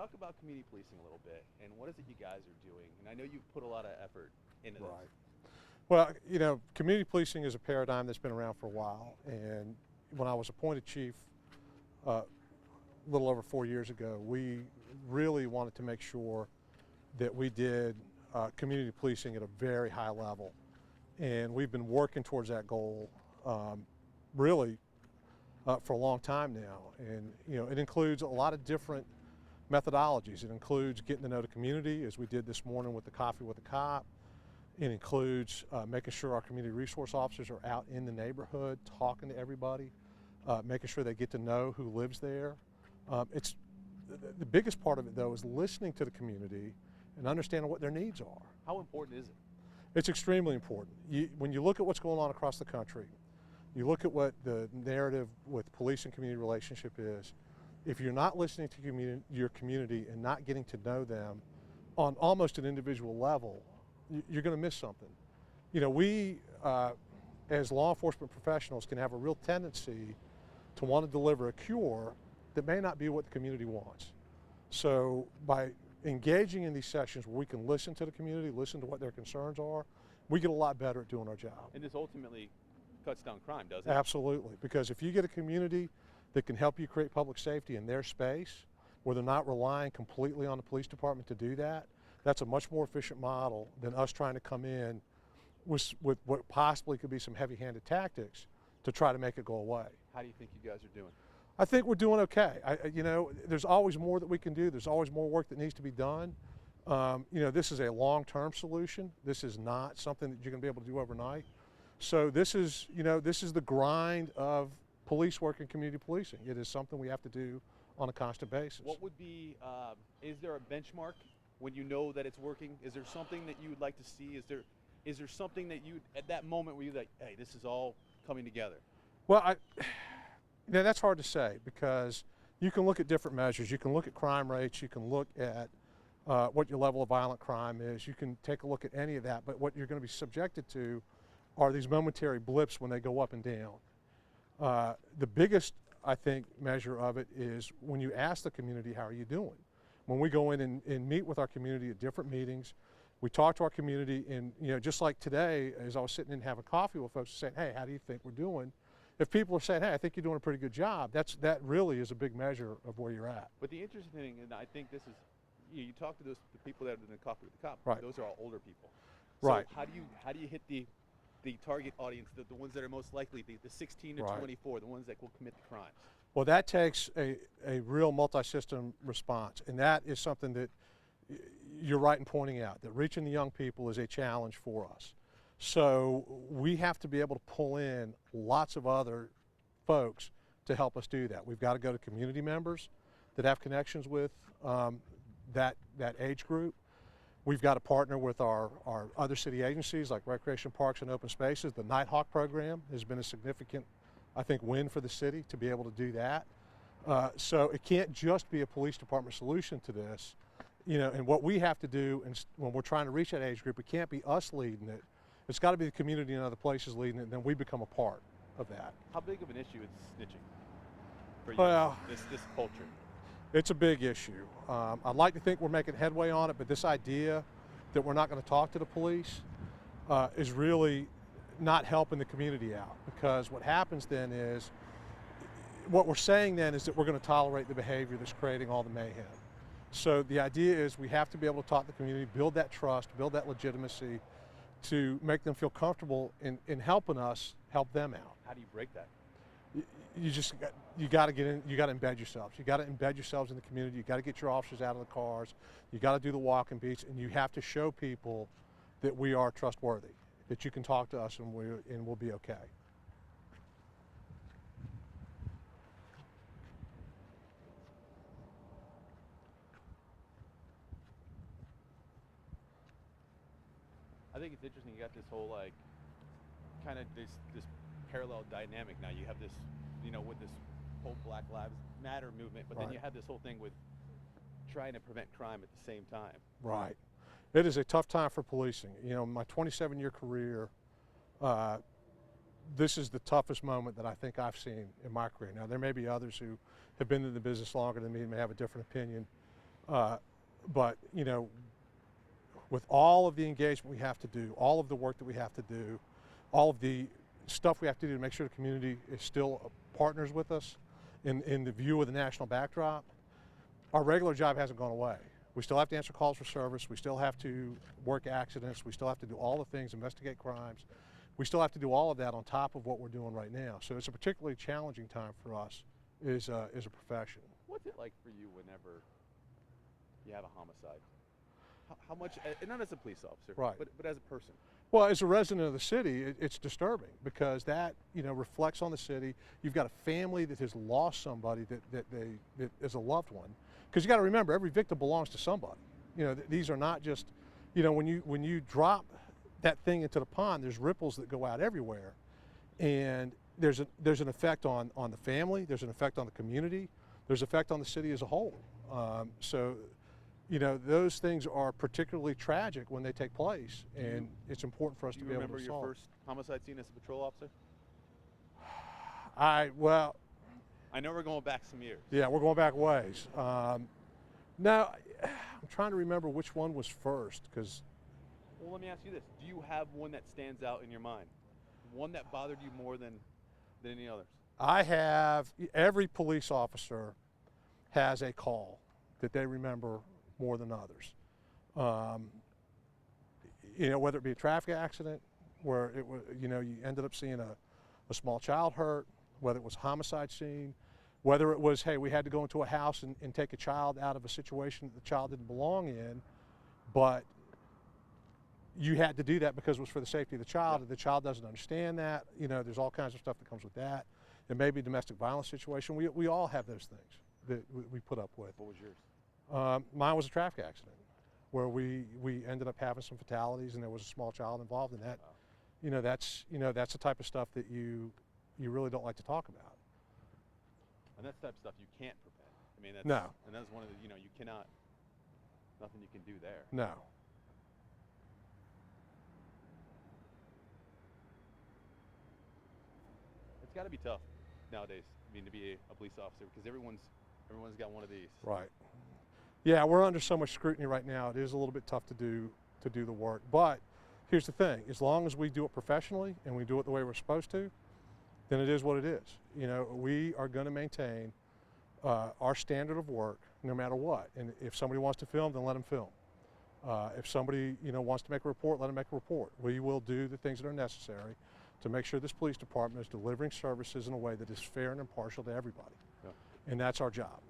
talk about community policing a little bit, and what is it you guys are doing? And I know you've put a lot of effort into Right. this. Well, community policing is a paradigm that's been around for a while. And when I was appointed chief a little over 4 years ago, we really wanted to make sure that we did community policing at a very high level. And we've been working towards that goal really for a long time now. And it includes a lot of different methodologies. It includes getting to know the community, as we did this morning with the Coffee with the Cop. It includes making sure our community resource officers are out in the neighborhood talking to everybody, making sure they get to know who lives there. It's the biggest part of it, though, is listening to the community and understanding what their needs are. How important is it? It's extremely important. When you look at what's going on across the country, you look at what the narrative with police and community relationship is, if you're not listening to your community and not getting to know them on almost an individual level, you're going to miss something. We, as law enforcement professionals, can have a real tendency to want to deliver a cure that may not be what the community wants. So by engaging in these sessions where we can listen to the community, listen to what their concerns are, we get a lot better at doing our job. And this ultimately cuts down crime, doesn't it? Absolutely, because if you get a community that can help you create public safety in their space, where they're not relying completely on the police department to do that, that's a much more efficient model than us trying to come in with what possibly could be some heavy-handed tactics to try to make it go away. How do you think you guys are doing? I think we're doing okay. There's always more that we can do. There's always more work that needs to be done. This is a long-term solution. This is not something that you're going to be able to do overnight. So this is the grind of police work and community policing. It is something we have to do on a constant basis. What would be, is there a benchmark when you know that it's working? Is there something that you would like to see? Is there something that you, at that moment where you're like, hey, this is all coming together? Well, that's hard to say, because you can look at different measures. You can look at crime rates. You can look at what your level of violent crime is. You can take a look at any of that. But what you're going to be subjected to are these momentary blips when they go up and down. The biggest, I think, measure of it is when you ask the community, how are you doing? When we go in and meet with our community at different meetings, we talk to our community, and just like today, as I was sitting and having coffee with folks saying, hey, how do you think we're doing? If people are saying, hey, I think you're doing a pretty good job, that really is a big measure of where you're at. But the interesting thing, and I think this is, you talk to the people that are in the Coffee with the Cop, right. Those are all older people. So right. How do you hit the target audience, the ones that are most likely, the 16 to 24, the ones that will commit the crimes? Well, that takes a real multi-system response, and that is something that you're right in pointing out, that reaching the young people is a challenge for us. So we have to be able to pull in lots of other folks to help us do that. We've got to go to community members that have connections with that age group. We've got to partner with our other city agencies like Recreation Parks and Open Spaces. The Nighthawk program has been a significant, I think, win for the city to be able to do that. So it can't just be a police department solution to this. And what we have to do when we're trying to reach that age group, it can't be us leading it. It's got to be the community and other places leading it, and then we become a part of that. How big of an issue is snitching for you, well, this culture? It's a big issue. I'd like to think we're making headway on it, but this idea that we're not going to talk to the police is really not helping the community out, because what happens then is, what we're saying then is that we're going to tolerate the behavior that's creating all the mayhem. So the idea is we have to be able to talk to the community, build that trust, build that legitimacy, to make them feel comfortable in helping us help them out. How do you break that? You got to get in. You got to embed yourselves. You got to embed yourselves in the community. You got to get your officers out of the cars. You got to do the walking beats, and you have to show people that we are trustworthy, that you can talk to us and we'll be okay. I think it's interesting. You got this whole kind of this parallel dynamic now. You have this, with this whole Black Lives Matter movement, but then you have this whole thing with trying to prevent crime at the same time. Right. It is a tough time for policing. My 27-year career, this is the toughest moment that I think I've seen in my career. Now, there may be others who have been in the business longer than me and may have a different opinion. But with all of the engagement we have to do, all of the work that we have to do, all of the stuff we have to do to make sure the community is still partners with us in the view of the national backdrop, our regular job hasn't gone away. We still have to answer calls for service. We still have to work accidents. We still have to do all the things, investigate crimes. We still have to do all of that on top of what we're doing right now. So it's a particularly challenging time for us as a profession. What's it like for you whenever you have a homicide? How much, not as a police officer, Right. but as a person? Well, as a resident of the city, it's disturbing because that reflects on the city. You've got a family that has lost somebody that is a loved one. Because you got to remember, every victim belongs to somebody. These are not just, when you drop that thing into the pond, there's ripples that go out everywhere, and there's an effect on the family. There's an effect on the community. There's an effect on the city as a whole. So those things are particularly tragic when they take place, and it's important for us to be able to solve. Do you remember your first homicide scene as a patrol officer? Well, I know we're going back some years. yeah, we're going back ways. Now, I'm trying to remember which one was first, because. Well, let me ask you this: do you have one that stands out in your mind? One that bothered you more than any others? I have. Every police officer has a call that they remember more than others. Whether it be a traffic accident where it was, you ended up seeing a small child hurt, whether it was a homicide scene, whether it was, hey, we had to go into a house and take a child out of a situation that the child didn't belong in, but you had to do that because it was for the safety of the child, and the child doesn't understand that. There's all kinds of stuff that comes with that. It may be a domestic violence situation. We all have those things that we put up with. What was yours? Mine was a traffic accident where we ended up having some fatalities, and there was a small child involved in that. Wow. That's the type of stuff that you really don't like to talk about. And that's the type of stuff you can't prevent. I mean, No. And that's one of the, you cannot, nothing you can do there. No. It's got to be tough nowadays. I mean, to be a police officer, because everyone's got one of these. Right. Yeah, we're under so much scrutiny right now. It is a little bit tough to do the work. But here's the thing: as long as we do it professionally and we do it the way we're supposed to, then it is what it is. We are going to maintain our standard of work no matter what. And if somebody wants to film, then let them film. If somebody wants to make a report, let them make a report. We will do the things that are necessary to make sure this police department is delivering services in a way that is fair and impartial to everybody. Yeah. And that's our job.